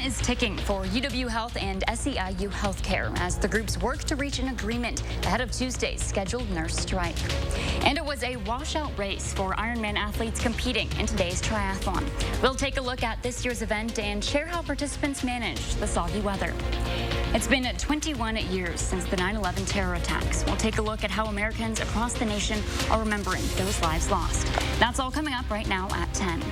is ticking for UW Health and SEIU Healthcare as the groups work to reach an agreement ahead of Tuesday's scheduled nurse strike. And it was a washout race for Ironman athletes competing in today's triathlon. We'll take a look at this year's event and share how participants managed the soggy weather. It's been 21 years since the 9/11 terror attacks. We'll take a look at how Americans across the nation are remembering those lives lost. That's all coming up right now at 10.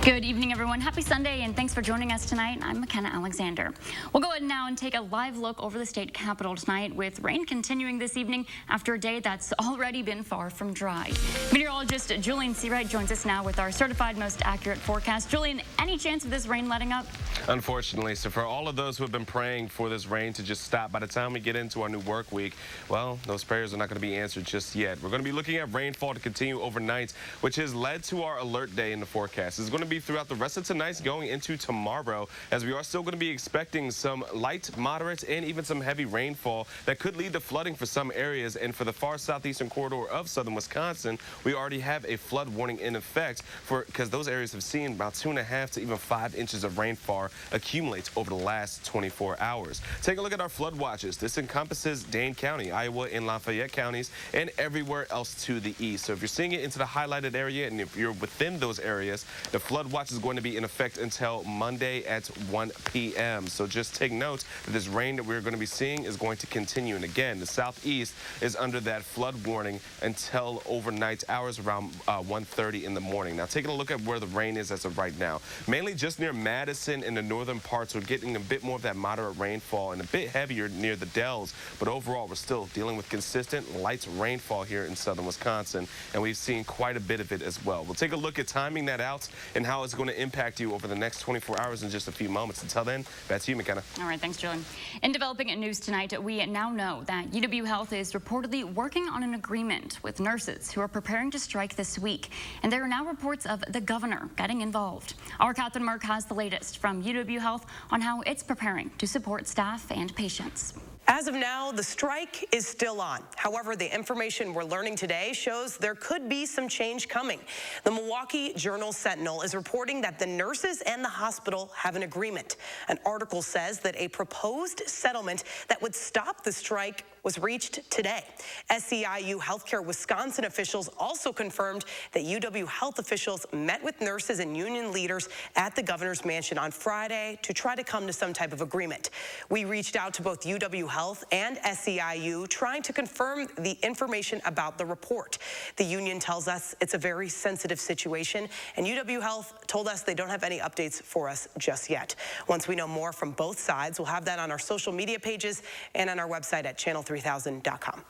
Good evening, everyone. Happy Sunday, and thanks for joining us tonight. I'm McKenna Alexander. We'll go ahead now and take a live look over the state capitol tonight with rain continuing this evening after a day that's already been far from dry. Meteorologist Julian Seawright joins us now with our certified most accurate forecast. Julian, any chance of this rain letting up? Unfortunately, so for all of those who have been praying for this rain to just stop, by the time we get into our new work week, well, those prayers are not going to be answered just yet. We're going to be looking at rainfall to continue overnight, which has led to our alert day in the forecast. It's going to be throughout the rest of tonight going into tomorrow, as we are still going to be expecting some light, moderate, and even some heavy rainfall that could lead to flooding for some areas. And for the far southeastern corridor of southern Wisconsin, we already have a flood warning in effect because those areas have seen about 2.5 to even 5 inches of rainfall accumulate over the last 24 hours. Take a look at our flood watches. This encompasses Dane County, Iowa, and Lafayette counties, and everywhere else to the east. So if you're seeing it into the highlighted area, and if you're within those areas, the flood watch is going to be in effect until Monday at 1 p.m. So just take note that this rain that we're going to be seeing is going to continue. And again, the southeast is under that flood warning until overnight hours around 1:30 in the morning. Now, taking a look at where the rain is as of right now, mainly just near Madison in the northern parts, we're getting a bit more of that moderate rainfall and a bit heavier near the Dells. But overall, we're still dealing with consistent light rainfall here in southern Wisconsin, and we've seen quite a bit of it as well. We'll take a look at timing that out and how it's going to impact you over the next 24 hours in just a few moments. Until then, back to you, McKenna. All right, thanks, Julian. In developing news tonight, we now know that UW Health is reportedly working on an agreement with nurses who are preparing to strike this week. And there are now reports of the governor getting involved. Our Catherine Mark has the latest from UW Health on how it's preparing to support staff and patients. As of now, the strike is still on. However, the information we're learning today shows there could be some change coming. The Milwaukee Journal-Sentinel is reporting that the nurses and the hospital have an agreement. An article says that a proposed settlement that would stop the strike was reached today. SEIU Healthcare Wisconsin officials also confirmed that UW Health officials met with nurses and union leaders at the governor's mansion on Friday to try to come to some type of agreement. We reached out to both UW Health and SEIU trying to confirm the information about the report. The union tells us it's a very sensitive situation, and UW Health told us they don't have any updates for us just yet. Once we know more from both sides, we'll have that on our social media pages and on our website at channel3000.com.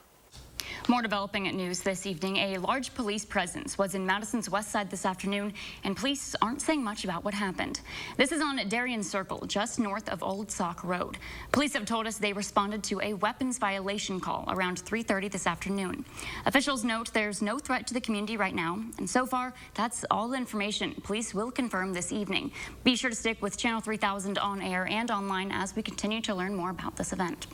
More developing news this evening. A large police presence was in Madison's west side this afternoon, and police aren't saying much about what happened. This is on Darien Circle, just north of Old Sauk Road. Police have told us they responded to a weapons violation call around 3:30 this afternoon. Officials note there's no threat to the community right now, and so far, that's all the information police will confirm this evening. Be sure to stick with Channel 3000 on air and online as we continue to learn more about this event.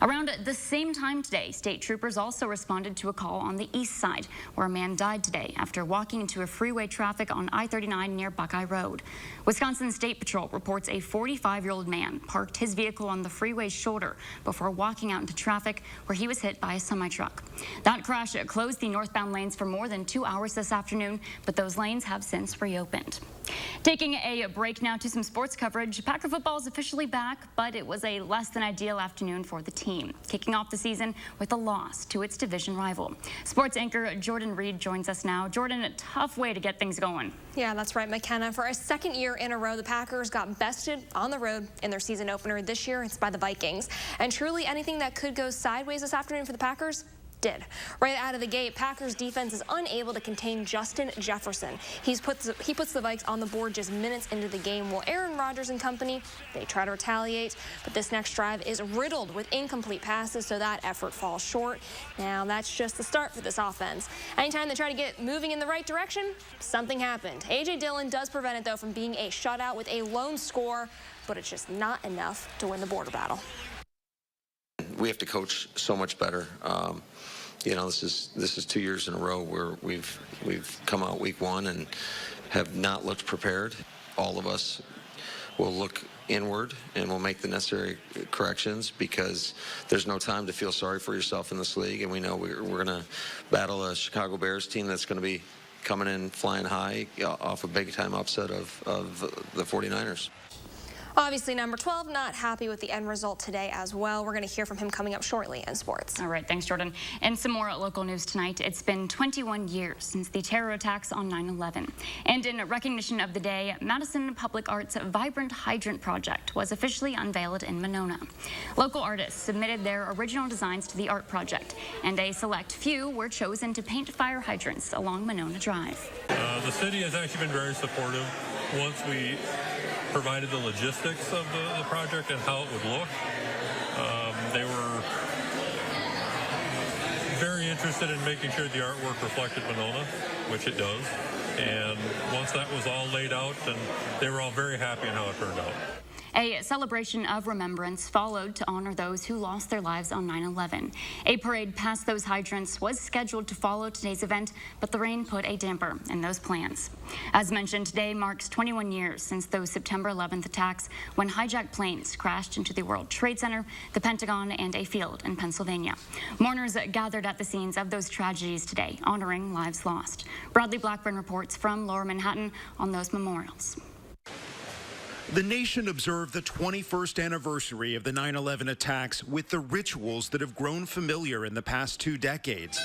Around the same time today, state troopers also responded to a call on the east side where a man died today after walking into a freeway traffic on I-39 near Buckeye Road. Wisconsin State Patrol reports a 45-year-old man parked his vehicle on the freeway's shoulder before walking out into traffic where he was hit by a semi-truck. That crash closed the northbound lanes for more than 2 hours this afternoon, but those lanes have since reopened. Taking a break now to some sports coverage. Packer football is officially back, but it was a less than ideal afternoon for the team, kicking off the season with a loss to its division rival. Sports anchor Jordan Reed joins us now. Jordan, a tough way to get things going. Yeah, that's right, McKenna. For a second year in a row, the Packers got bested on the road in their season opener. This year, it's by the Vikings. And truly anything that could go sideways this afternoon for the Packers did. Right out of the gate, Packers defense is unable to contain Justin Jefferson. He puts the Vikes on the board just minutes into the game, while Aaron Rodgers and company, they try to retaliate, but this next drive is riddled with incomplete passes, so that effort falls short. Now, that's just the start for this offense. Anytime they try to get moving in the right direction, something happened. A.J. Dillon does prevent it, though, from being a shutout with a lone score, but it's just not enough to win the border battle. We have to coach so much better. You know, this is 2 years in a row where we've come out week one and have not looked prepared. all of us will look inward and we'll make the necessary corrections, because there's no time to feel sorry for yourself in this league, and we know we're going to battle a Chicago Bears team that's going to be coming in flying high off a big-time upset of the 49ers. Obviously, number 12 not happy with the end result today as well. We're going to hear from him coming up shortly in sports. All right, thanks, Jordan. And some more local news tonight. It's been 21 years since the terror attacks on 9/11. And in recognition of the day, Madison Public Art's Vibrant Hydrant project was officially unveiled in Monona. Local artists submitted their original designs to the art project, and a select few were chosen to paint fire hydrants along Monona Drive. The city has actually been very supportive once we provided the logistics of the project and how it would look. They were very interested in making sure the artwork reflected Monona, which it does. And once that was all laid out, then they were all very happy in how it turned out. A celebration of remembrance followed to honor those who lost their lives on 9/11. A parade past those hydrants was scheduled to follow today's event, but the rain put a damper in those plans. As mentioned, today marks 21 years since those September 11th attacks, when hijacked planes crashed into the World Trade Center, the Pentagon, and a field in Pennsylvania. Mourners gathered at the scenes of those tragedies today, honoring lives lost. Bradley Blackburn reports from Lower Manhattan on those memorials. The nation observed the 21st anniversary of the 9/11 attacks with the rituals that have grown familiar in the past 2 decades.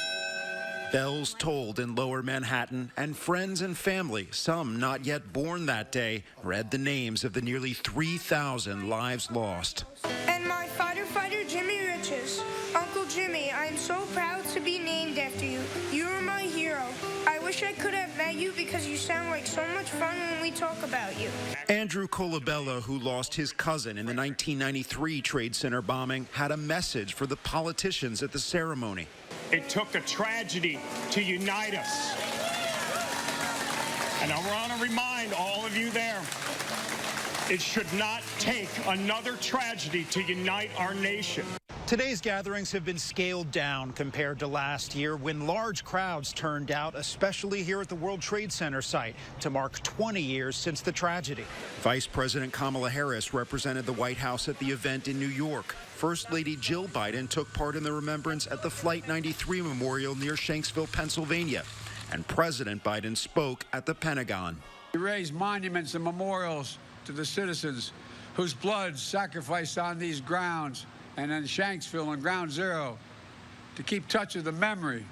Bells tolled in Lower Manhattan, and friends and family, some not yet born that day, read the names of the nearly 3,000 lives lost. And my fighter Jimmy Riches. Uncle Jimmy, I am so proud to be named after you. You are my hero. I wish I could have met you because you sound like so much fun when we talk about you. Andrew Colabella, who lost his cousin in the 1993 Trade Center bombing, had a message for the politicians at the ceremony. It took a tragedy to unite us. And I want to remind all of you there, it should not take another tragedy to unite our nation. Today's gatherings have been scaled down compared to last year, when large crowds turned out, especially here at the World Trade Center site, to mark 20 years since the tragedy. Vice President Kamala Harris represented the White House at the event in New York. First Lady Jill Biden took part in the remembrance at the Flight 93 Memorial near Shanksville, Pennsylvania. And President Biden spoke at the Pentagon. We raise monuments and memorials to the citizens whose blood sacrificed on these grounds and in Shanksville and Ground Zero, to keep touch of the memory,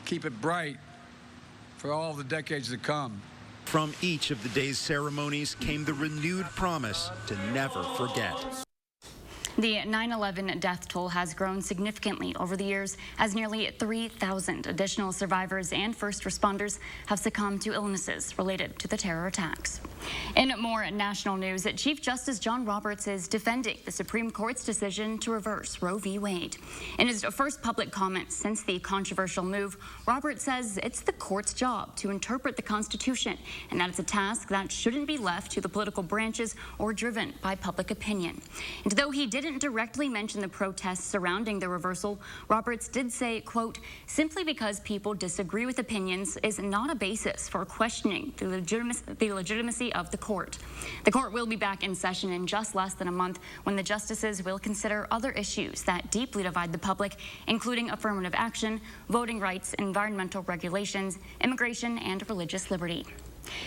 keep it bright for all the decades to come. From each of the day's ceremonies came the renewed promise to never forget. The 9/11 death toll has grown significantly over the years, as nearly 3,000 additional survivors and first responders have succumbed to illnesses related to the terror attacks. In more national news, Chief Justice John Roberts is defending the Supreme Court's decision to reverse Roe v. Wade. In his first public comments since the controversial move, Roberts says it's the court's job to interpret the Constitution, and that it's a task that shouldn't be left to the political branches or driven by public opinion. And though he didn't directly mention the protests surrounding the reversal, Roberts did say, quote, "Simply because people disagree with opinions is not a basis for questioning the legitimacy of the court." The court will be back in session in just less than a month, when the justices will consider other issues that deeply divide the public, including affirmative action, voting rights, environmental regulations, immigration, and religious liberty.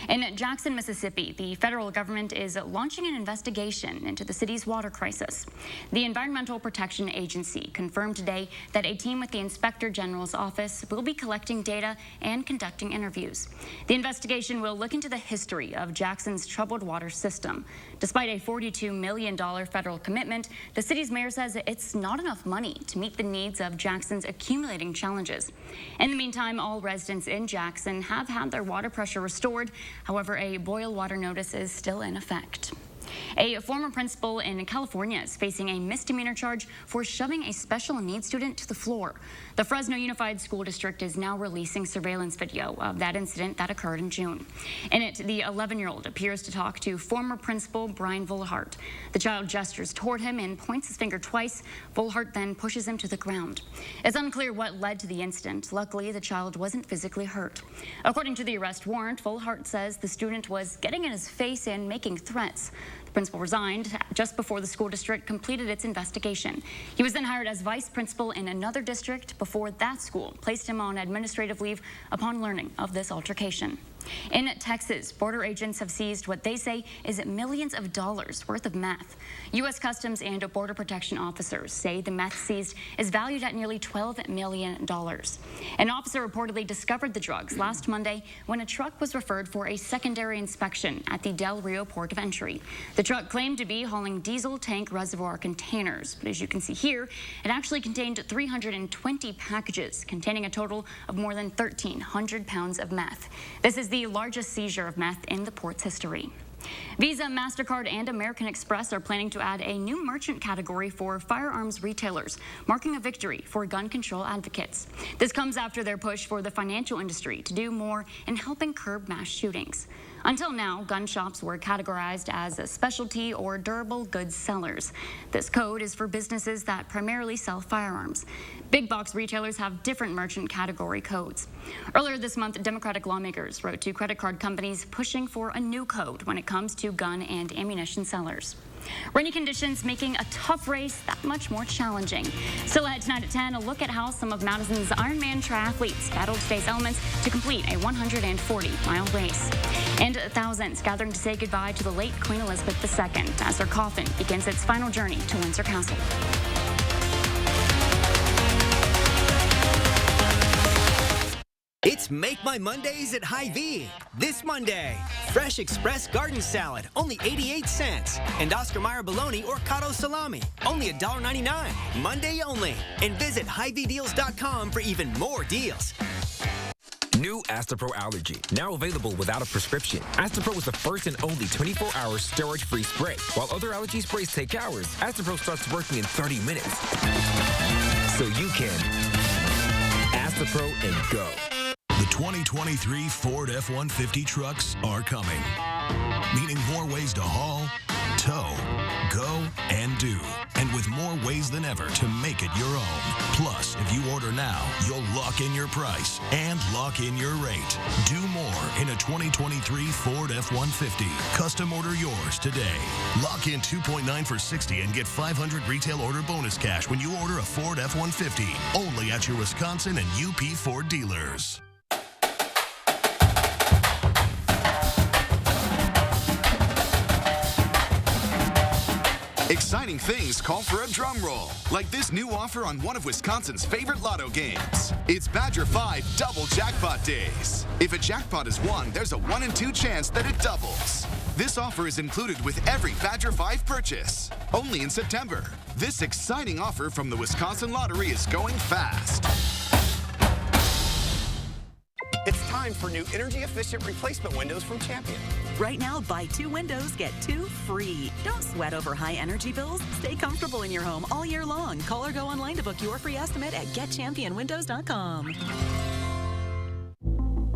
In Jackson, Mississippi, the federal government is launching an investigation into the city's water crisis. The Environmental Protection Agency confirmed today that a team with the Inspector General's office will be collecting data and conducting interviews. The investigation will look into the history of Jackson's troubled water system. Despite a $42 million federal commitment, the city's mayor says it's not enough money to meet the needs of Jackson's accumulating challenges. In the meantime, all residents in Jackson have had their water pressure restored. However, a boil water notice is still in effect. A former principal in California is facing a misdemeanor charge for shoving a special needs student to the floor. The Fresno Unified School District is now releasing surveillance video of that incident that occurred in June. In it, the 11-year-old appears to talk to former principal Brian Volhart. The child gestures toward him and points his finger twice. Volhart then pushes him to the ground. It's unclear what led to the incident. Luckily, the child wasn't physically hurt. According to the arrest warrant, Volhart says the student was getting in his face and making threats. The principal resigned just before the school district completed its investigation. He was then hired as vice principal in another district before that school placed him on administrative leave upon learning of this altercation. In Texas, border agents have seized what they say is millions of dollars worth of meth. U.S. Customs and Border Protection officers say the meth seized is valued at nearly $12 million. An officer reportedly discovered the drugs last Monday when a truck was referred for a secondary inspection at the Del Rio port of entry. The truck claimed to be hauling diesel tank reservoir containers, but as you can see here, it actually contained 320 packages containing a total of more than 1,300 pounds of meth. This is the largest seizure of meth in the port's history. Visa, Mastercard, and American Express are planning to add a new merchant category for firearms retailers, marking a victory for gun control advocates. This comes after their push for the financial industry to do more in helping curb mass shootings. Until now, gun shops were categorized as a specialty or durable goods sellers. This code is for businesses that primarily sell firearms. Big box retailers have different merchant category codes. Earlier this month, Democratic lawmakers wrote to credit card companies pushing for a new code when it comes to gun and ammunition sellers. Rainy conditions making a tough race that much more challenging. Still ahead tonight at 10, a look at how some of Madison's Ironman triathletes battled today's elements to complete a 140-mile race. And thousands gathering to say goodbye to the late Queen Elizabeth II as her coffin begins its final journey to Windsor Castle. It's Make My Mondays at Hy-Vee. This Monday, fresh express garden salad, only 88 cents. And Oscar Mayer bologna or Cotto salami, only $1.99. Monday only. And visit HyVeeDeals.com for even more deals. New Astapro Allergy, now available without a prescription. Astapro is the first and only 24-hour storage-free spray. While other allergy sprays take hours, Astapro starts working in 30 minutes. So you can Astapro and go. The 2023 Ford F-150 trucks are coming, meaning more ways to haul, tow, go, and do, and with more ways than ever to make it your own. Plus, if you order now, you'll lock in your price and lock in your rate. Do more in a 2023 Ford F-150. Custom order yours today. Lock in 2.9 for $60 and get $500 retail order bonus cash when you order a Ford F-150. Only at your Wisconsin and UP Ford dealers. Exciting things call for a drum roll, like this new offer on one of Wisconsin's favorite lotto games. It's Badger 5 Double Jackpot Days. If a jackpot is won, there's a 1 in 2 chance that it doubles. This offer is included with every Badger 5 purchase, only in September. This exciting offer from the Wisconsin Lottery is going fast. It's time for new energy-efficient replacement windows from Champion. Right now, buy 2 windows, get 2 free. Don't sweat over high energy bills. Stay comfortable in your home all year long. Call or go online to book your free estimate at getchampionwindows.com.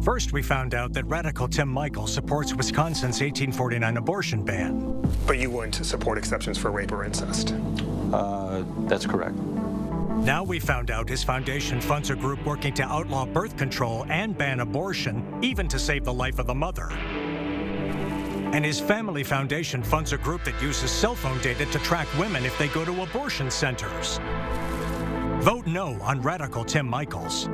First, we found out that Radical Tim Michaels supports Wisconsin's 1849 abortion ban. But you wouldn't support exceptions for rape or incest? That's correct. Now we found out his foundation funds a group working to outlaw birth control and ban abortion, even to save the life of the mother. And his family foundation funds a group that uses cell phone data to track women if they go to abortion centers. Vote no on Radical Tim Michaels.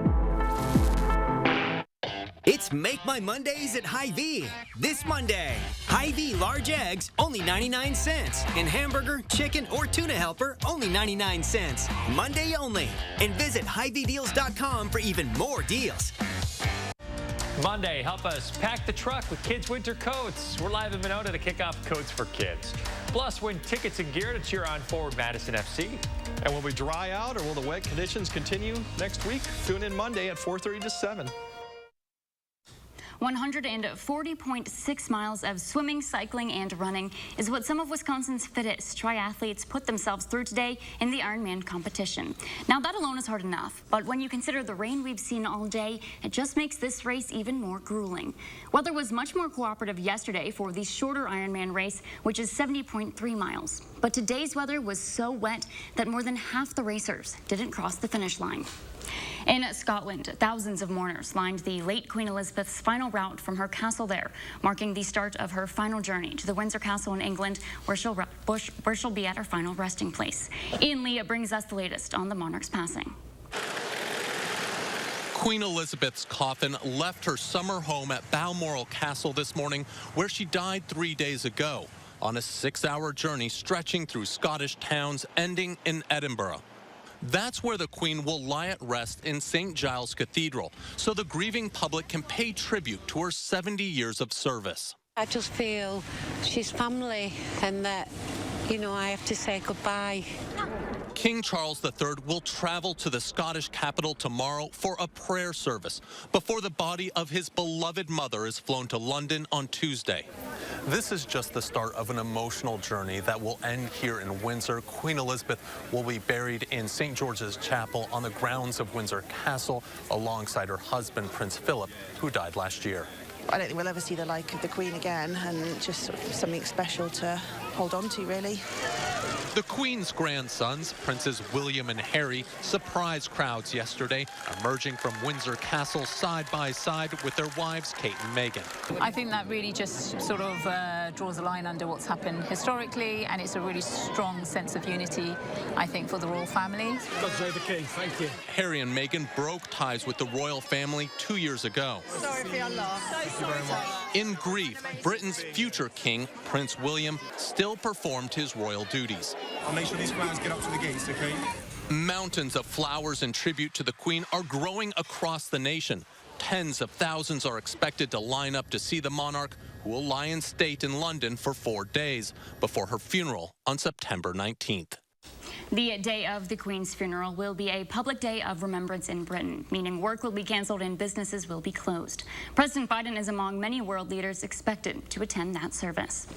It's Make My Mondays at Hy-Vee. This Monday, Hy-Vee large eggs, only 99 cents. And hamburger, chicken, or tuna helper, only 99 cents. Monday only. And visit HyVeeDeals.com for even more deals. Monday, help us pack the truck with kids' winter coats. We're live in Monona to kick off Coats for Kids. Plus, win tickets and gear to cheer on forward Madison FC. And will we dry out or will the wet conditions continue next week? Tune in Monday at 4:30 to 7. 140.6 miles of swimming, cycling, and running is what some of Wisconsin's fittest triathletes put themselves through today in the Ironman competition. Now, that alone is hard enough, but when you consider the rain we've seen all day, it just makes this race even more grueling. Weather was much more cooperative yesterday for the shorter Ironman race, which is 70.3 miles. But today's weather was so wet that more than half the racers didn't cross the finish line. In Scotland, thousands of mourners lined the late Queen Elizabeth's final route from her castle there, marking the start of her final journey to the Windsor Castle in England, where she'll be at her final resting place. Ian Lee brings us the latest on the monarch's passing. Queen Elizabeth's coffin left her summer home at Balmoral Castle this morning, where she died 3 days ago, on a 6-hour journey stretching through Scottish towns, ending in Edinburgh. That's where the Queen will lie at rest in St. Giles Cathedral, so the grieving public can pay tribute to her 70 years of service. I just feel she's family and that, you know, I have to say goodbye. King Charles III will travel to the Scottish capital tomorrow for a prayer service before the body of his beloved mother is flown to London on Tuesday. This is just the start of an emotional journey that will end here in Windsor. Queen Elizabeth will be buried in St. George's Chapel on the grounds of Windsor Castle alongside her husband, Prince Philip, who died last year. I don't think we'll ever see the like of the Queen again, and just sort of something special to hold on to, really. The Queen's grandsons, Princes William and Harry, surprised crowds yesterday, emerging from Windsor Castle side by side with their wives, Kate and Meghan. I think that really just sort of draws a line under what's happened historically, and it's a really strong sense of unity, I think, for the royal family. God save the King. Thank you. Harry and Meghan broke ties with the royal family 2 years ago. Sorry for your loss. Thank you very much. In grief, Britain's future king, Prince William, still performed his royal duties. I'll make sure these flowers get up to the gates, okay? Mountains of flowers in tribute to the Queen are growing across the nation. Tens of thousands are expected to line up to see the monarch, who will lie in state in London for 4 days before her funeral on September 19th. The day of the Queen's funeral will be a public day of remembrance in Britain, meaning work will be canceled and businesses will be closed. President Biden is among many world leaders expected to attend that service.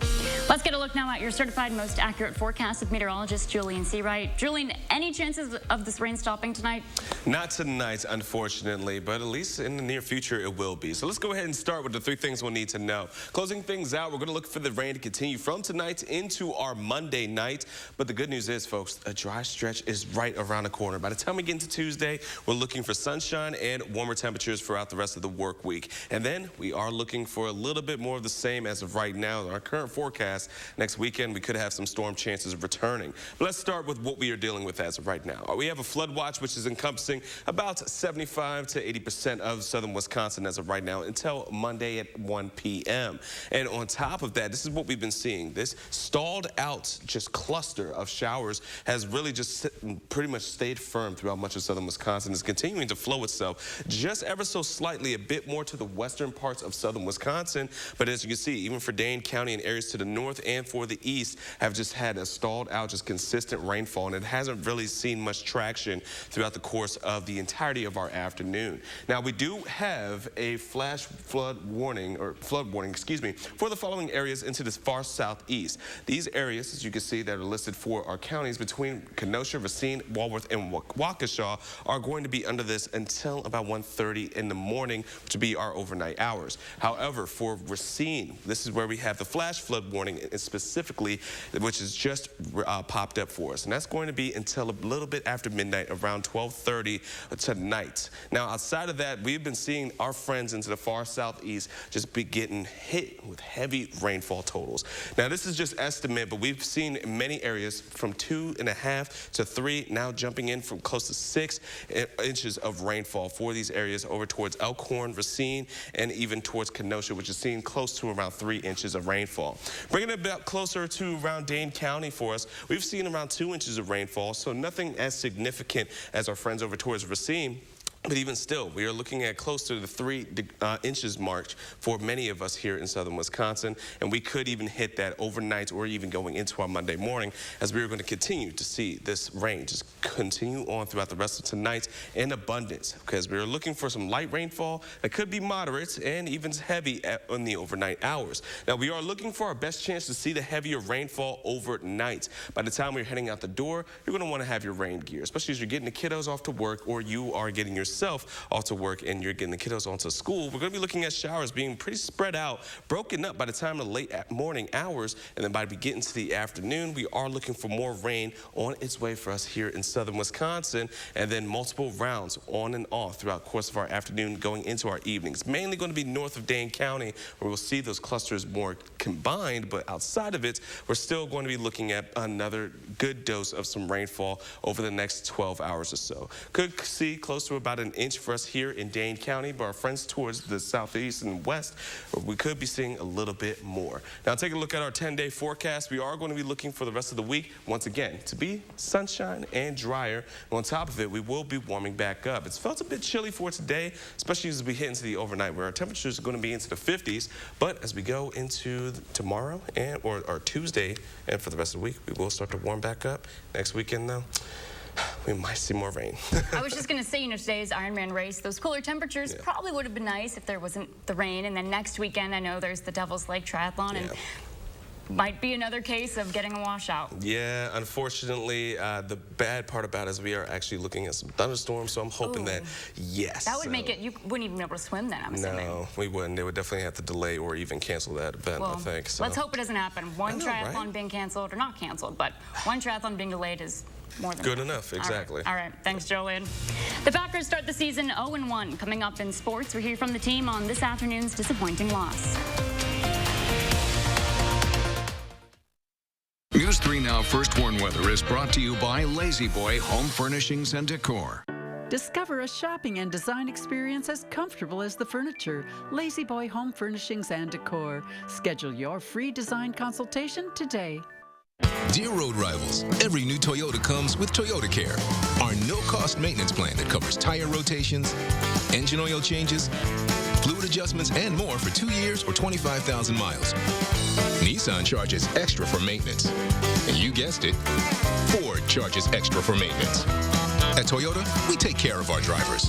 Let's get a look now at your certified most accurate forecast with meteorologist Julian Seawright. Julian, any chances of this rain stopping tonight? Not tonight, unfortunately, but at least in the near future it will be. So let's go ahead and start with the 3 things we'll need to know. Closing things out, we're going to look for the rain to continue from tonight into our Monday night. But the good news is, folks, a dry stretch is right around the corner. By the time we get into Tuesday, we're looking for sunshine and warmer temperatures throughout the rest of the work week. And then we are looking for a little bit more of the same as of right now. Our current forecast, next weekend, we could have some storm chances returning. But let's start with what we are dealing with as of right now. We have a flood watch, which is encompassing about 75 to 80% of southern Wisconsin as of right now until Monday at 1 p.m. And on top of that, this is what we've been seeing. This stalled out just cluster of showers has really just pretty much stayed firm throughout much of southern Wisconsin. It's continuing to flow itself just ever so slightly a bit more to the western parts of southern Wisconsin. But as you can see, even for Dane County and areas to the north and for the east have just had a stalled out, just consistent rainfall, and it hasn't really seen much traction throughout the course of the entirety of our afternoon. Now, we do have a flash flood warning, excuse me, for the following areas into this far southeast. These areas, as you can see, that are listed for our counties between Kenosha, Racine, Walworth, and Waukesha are going to be under this until about 1:30 in the morning, which will be our overnight hours. However, for Racine, this is where we have the flash flood warning specifically, which is just popped up for us. And that's going to be until a little bit after midnight, around 12:30 tonight. Now, outside of that, we've been seeing our friends into the far southeast just be getting hit with heavy rainfall totals. Now, this is just estimate, but we've seen many areas from 2.5 to 3, now jumping in from close to 6 inches of rainfall for these areas over towards Elkhorn, Racine, and even towards Kenosha, which is seeing close to around 3 inches of rainfall. Bringing it back closer to around Dane County for us, we've seen around 2 inches of rainfall, so nothing as significant as our friends over towards Racine. But even still, we are looking at close to the 3 inches mark for many of us here in southern Wisconsin, and we could even hit that overnight or even going into our Monday morning, as we are going to continue to see this rain just continue on throughout the rest of tonight in abundance, because we are looking for some light rainfall that could be moderate and even heavy in the overnight hours. Now, we are looking for our best chance to see the heavier rainfall overnight. By the time we're heading out the door, you're going to want to have your rain gear, especially as you're getting the kiddos off to work, or you are getting yourself off to work and you're getting the kiddos onto school. We're going to be looking at showers being pretty spread out, broken up by the time of the late morning hours, and then by we get into the afternoon, we are looking for more rain on its way for us here in southern Wisconsin, and then multiple rounds on and off throughout the course of our afternoon going into our evenings. Mainly going to be north of Dane County, where we'll see those clusters more combined, but outside of it, we're still going to be looking at another good dose of some rainfall over the next 12 hours or so. Could see close to about an inch for us here in Dane County, but our friends towards the southeast and west, we could be seeing a little bit more. Now, take a look at our 10-day forecast. We are going to be looking for the rest of the week, once again, to be sunshine and drier. And on top of it, we will be warming back up. It's felt a bit chilly for today, especially as we hit into the overnight, where our temperatures are going to be into the 50s. But as we go into tomorrow or Tuesday, and for the rest of the week, we will start to warm back up. Next weekend, though, we might see more rain. I was just going to say, today's Ironman race, those cooler temperatures probably would have been nice if there wasn't the rain. And then next weekend, I know there's the Devil's Lake Triathlon, and might be another case of getting a washout. Yeah, unfortunately, the bad part about it is we are actually looking at some thunderstorms, so I'm hoping that, yes. That would make it, you wouldn't even be able to swim then, I'm assuming. No, we wouldn't. They would definitely have to delay or even cancel that event, I think. So. Let's hope it doesn't happen. One triathlon being canceled, or not canceled, but one triathlon being delayed is more than good enough, exactly. All right. Thanks, Jolene. The Packers start the season 0-1. Coming up in sports, we hear from the team on this afternoon's disappointing loss. News 3 Now First Warn Weather is brought to you by Lazy Boy Home Furnishings and Decor. Discover a shopping and design experience as comfortable as the furniture. Lazy Boy Home Furnishings and Decor. Schedule your free design consultation today. Dear road rivals, every new Toyota comes with Toyota Care, our no-cost maintenance plan that covers tire rotations, engine oil changes, fluid adjustments, and more for 2 years or 25,000 miles. Nissan charges extra for maintenance. And you guessed it, Ford charges extra for maintenance. At Toyota, we take care of our drivers.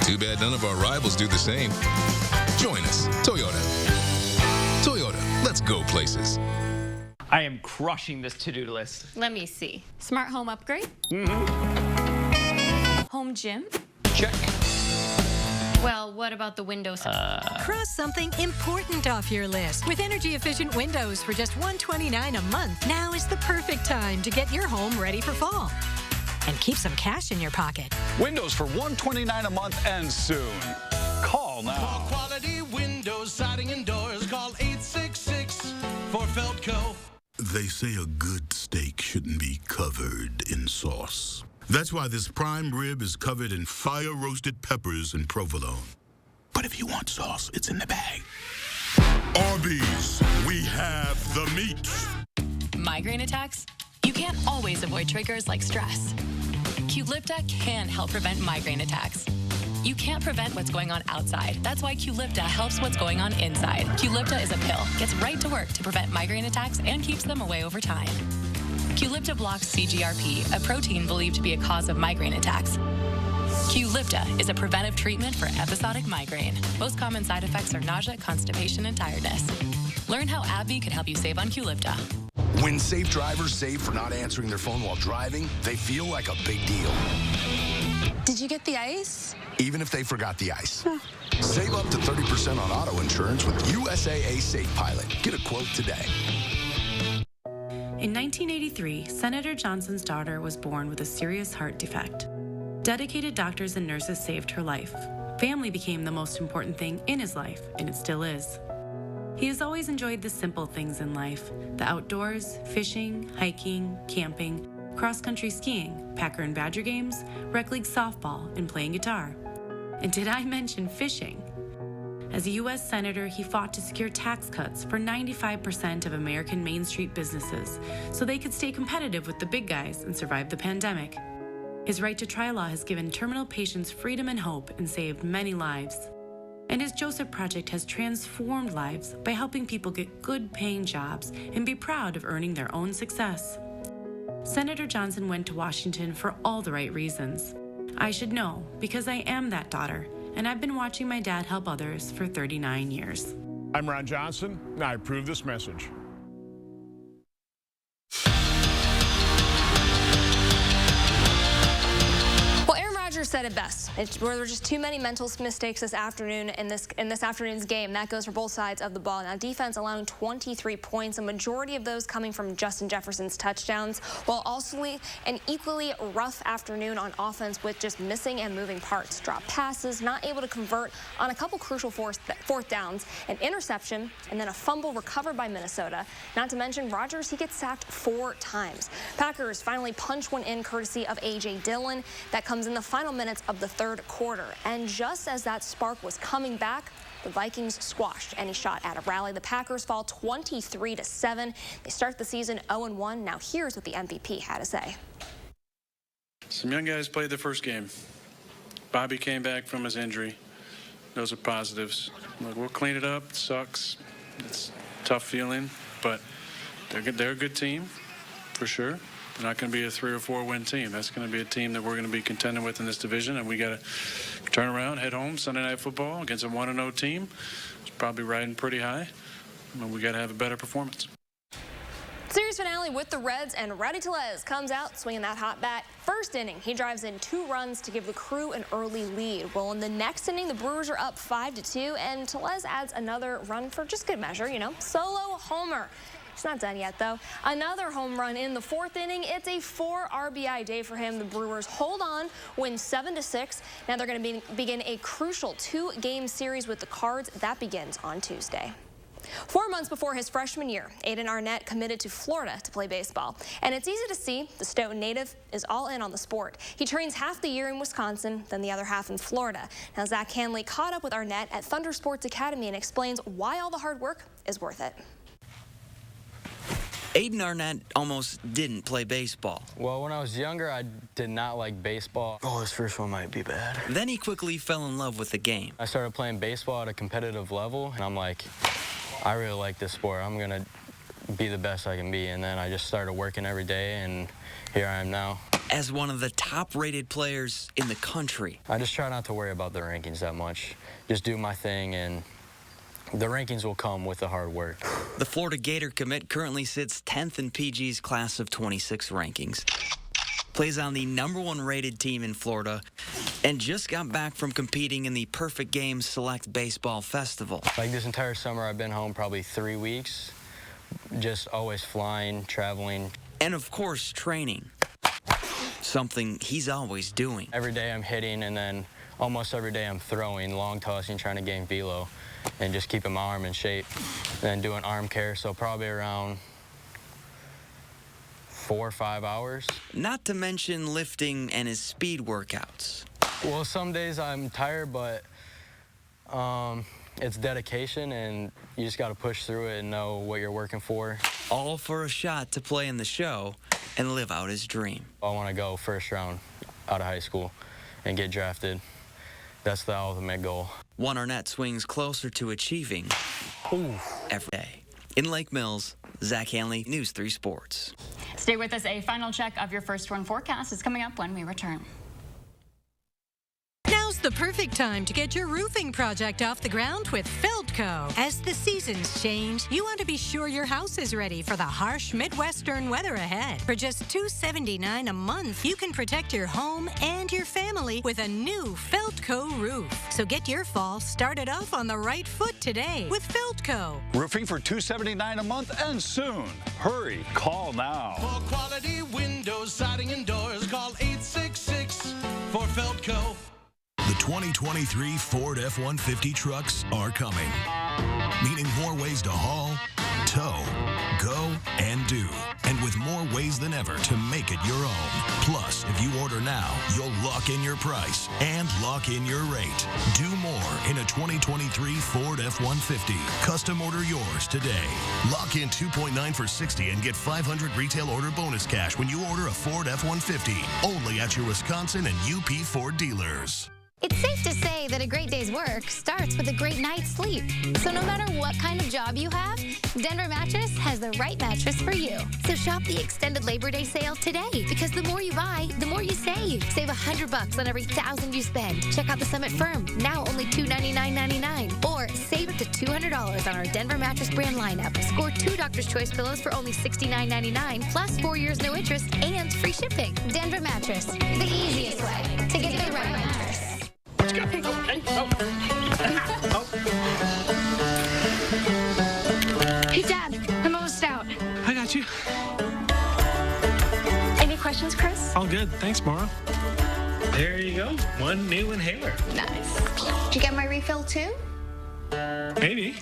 Too bad none of our rivals do the same. Join us, Toyota. Toyota, let's go places. I am crushing this to-do list. Let me see. Smart home upgrade? Home gym? Check. Well, what about the Windows? Cross something important off your list. With energy-efficient windows for just $129 a month, now is the perfect time to get your home ready for fall. And keep some cash in your pocket. Windows for $129 a month and soon. Call now. For quality windows, siding, and doors, call 866 for Feldco. They say a good steak shouldn't be covered in sauce. That's why this prime rib is covered in fire-roasted peppers and provolone. But if you want sauce, it's in the bag. Arby's, we have the meat. Migraine attacks? You can't always avoid triggers like stress. Qulipta can help prevent migraine attacks. You can't prevent what's going on outside. That's why Qulipta helps what's going on inside. Qulipta is a pill, gets right to work to prevent migraine attacks and keeps them away over time. Qulipta blocks CGRP, a protein believed to be a cause of migraine attacks. Qulipta is a preventive treatment for episodic migraine. Most common side effects are nausea, constipation, and tiredness. Learn how AbbVie could help you save on Qulipta. When safe drivers save for not answering their phone while driving, they feel like a big deal. Did you get the ice? Even if they forgot the ice. Save up to 30% on auto insurance with USAA Safe Pilot. Get a quote today. In 1983, Senator Johnson's daughter was born with a serious heart defect. Dedicated doctors and nurses saved her life. Family became the most important thing in his life, and it still is. He has always enjoyed the simple things in life: the outdoors, fishing, hiking, camping, cross-country skiing, Packer and Badger games, rec league softball, and playing guitar. And did I mention fishing? As a U.S. Senator, he fought to secure tax cuts for 95% of American Main Street businesses so they could stay competitive with the big guys and survive the pandemic. His right to try law has given terminal patients freedom and hope and saved many lives. And his Joseph Project has transformed lives by helping people get good paying jobs and be proud of earning their own success. Senator Johnson went to Washington for all the right reasons. I should know because I am that daughter, and I've been watching my dad help others for 39 years. I'm Ron Johnson, and I approve this message. Said it best. There were just too many mental mistakes this afternoon in this afternoon's game. That goes for both sides of the ball. Now, defense allowing 23 points, a majority of those coming from Justin Jefferson's touchdowns, while also an equally rough afternoon on offense with just missing and moving parts. Drop passes, not able to convert on a couple crucial fourth downs, an interception, and then a fumble recovered by Minnesota. Not to mention Rodgers, he gets sacked 4 times. Packers finally punch one in courtesy of A.J. Dillon. That comes in the final minutes of the third quarter. And just as that spark was coming back, the Vikings squashed any shot at a rally. The Packers fall 23-7. They start the season 0-1. Now here's what the MVP had to say. Some young guys played the first game. Bobby came back from his injury. Those are positives. Look, we'll clean it up. It sucks. It's a tough feeling, but they're a good team for sure. They're not going to be a 3 or 4 win team. That's going to be a team that we're going to be contending with in this division, and we got to turn around, head home Sunday Night Football against a 1-0 team. It's probably riding pretty high, and we got to have a better performance. Series finale with the Reds, and Rowdy Tellez comes out swinging that hot bat. First inning, he drives in 2 runs to give the Crew an early lead. Well, in the next inning, the Brewers are up 5-2, and Tellez adds another run for just good measure, solo homer. He's not done yet, though. Another home run in the 4th inning. It's a 4 RBI day for him. The Brewers hold on, win 7-6. Now they're going to begin a crucial 2-game series with the Cards. That begins on Tuesday. 4 months before his freshman year, Aiden Arnett committed to Florida to play baseball. And it's easy to see the Stoughton native is all in on the sport. He trains half the year in Wisconsin, then the other half in Florida. Now, Zach Hanley caught up with Arnett at Thunder Sports Academy and explains why all the hard work is worth it. Aiden Arnett almost didn't play baseball. Well, when I was younger, I did not like baseball. Oh, this first one might be bad. Then he quickly fell in love with the game. I started playing baseball at a competitive level, and I'm like, I really like this sport. I'm going to be the best I can be. And then I just started working every day, and here I am now. As one of the top-rated players in the country. I just try not to worry about the rankings that much. Just do my thing, and the rankings will come with the hard work. The Florida Gator commit currently sits 10th in PG's class of 26 rankings. Plays on the #1 rated team in Florida and just got back from competing in the Perfect Games Select Baseball Festival. Like this entire summer, I've been home probably 3 weeks, just always flying, traveling. And of course, training. Something he's always doing. Every day I'm hitting, and then almost every day I'm throwing, long tossing, trying to gain velo, and just keeping my arm in shape. Then doing arm care, so probably around 4 or 5 hours. Not to mention lifting and his speed workouts. Well, some days I'm tired, but it's dedication, and you just got to push through it and know what you're working for. All for a shot to play in the show and live out his dream. I want to go first round out of high school and get drafted. That's the ultimate goal. One Arnett swings closer to achieving every day. In Lake Mills, Zach Hanley, News 3 Sports. Stay with us. A final check of your first run forecast is coming up when we return. Now's the perfect time to get your roofing project off the ground with Feldco. As the seasons change, you want to be sure your house is ready for the harsh Midwestern weather ahead. For just $279 a month, you can protect your home and your family with a new Feldco roof. So get your fall started off on the right foot today with Feldco. Roofing for $279 a month and soon. Hurry, call now. For quality windows, siding, and doors, call 866 for Feldco. The 2023 Ford F-150 trucks are coming, meaning more ways to haul, tow, go, and do. And with more ways than ever to make it your own. Plus, if you order now, you'll lock in your price and lock in your rate. Do more in a 2023 Ford F-150. Custom order yours today. Lock in 2.9 for 60 and get 500 retail order bonus cash when you order a Ford F-150. Only at your Wisconsin and UP Ford dealers. It's safe to say that a great day's work starts with a great night's sleep. So no matter what kind of job you have, Denver Mattress has the right mattress for you. So shop the extended Labor Day sale today, because the more you buy, the more you save. Save $100 on every $1,000 you spend. Check out the Summit Firm, now only $299.99. Or save up to $200 on our Denver Mattress brand lineup. Score 2 Doctor's Choice pillows for only $69.99, plus 4 years no interest and free shipping. Denver Mattress, the easiest way to get the right mattress. Hey, Dad, I'm almost out. I got you. Any questions, Chris? All good. Thanks, Mara. There you go. One new inhaler. Nice. Did you get my refill, too? Maybe.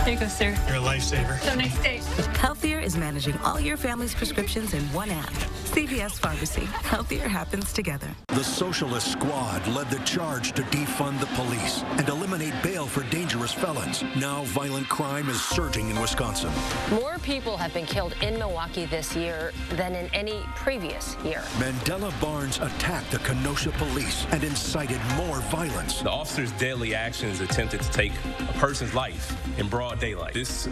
There you go, sir. You're a lifesaver. So nice day. Healthier is managing all your family's prescriptions in one app. CVS Pharmacy. Healthier happens together. The Socialist Squad led the charge to defund the police and eliminate bail for dangerous felons. Now violent crime is surging in Wisconsin. More people have been killed in Milwaukee this year than in any previous year. Mandela Barnes attacked the Kenosha police and incited more violence. The officer's deadly actions attempted to take a person's life in broad daylight. This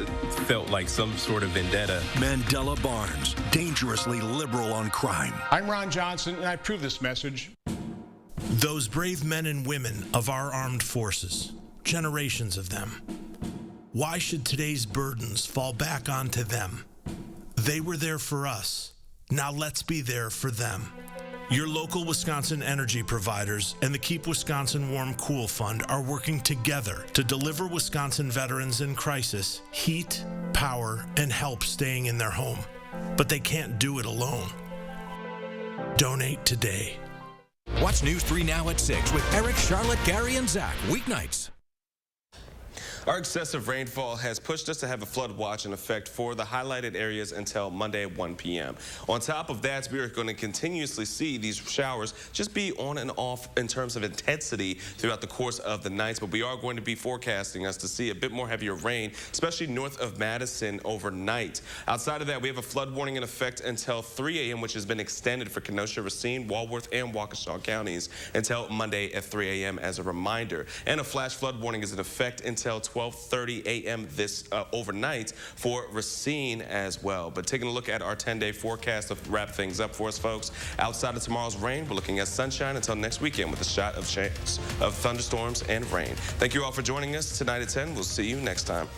felt like some sort of vendetta. Mandela Barnes, dangerously liberal on crime. I'm Ron Johnson, and I approve this message. Those brave men and women of our armed forces, generations of them. Why should today's burdens fall back onto them? They were there for us. Now let's be there for them. Your local Wisconsin energy providers and the Keep Wisconsin Warm Cool Fund are working together to deliver Wisconsin veterans in crisis heat, power, and help staying in their home. But they can't do it alone. Donate today. Watch News 3 Now at 6 with Eric, Charlotte, Gary, and Zach. Weeknights. Our excessive rainfall has pushed us to have a flood watch in effect for the highlighted areas until Monday at 1 p.m. On top of that, we are going to continuously see these showers just be on and off in terms of intensity throughout the course of the nights, but we are going to be forecasting us to see a bit more heavier rain, especially north of Madison overnight. Outside of that, we have a flood warning in effect until 3 a.m., which has been extended for Kenosha, Racine, Walworth, and Waukesha counties until Monday at 3 a.m. as a reminder. And a flash flood warning is in effect until 12:30 a.m. this overnight for Racine as well. But taking a look at our 10-day forecast to wrap things up for us, folks. Outside of tomorrow's rain, we're looking at sunshine until next weekend with a shot of chance of thunderstorms and rain. Thank you all for joining us tonight at 10. We'll see you next time.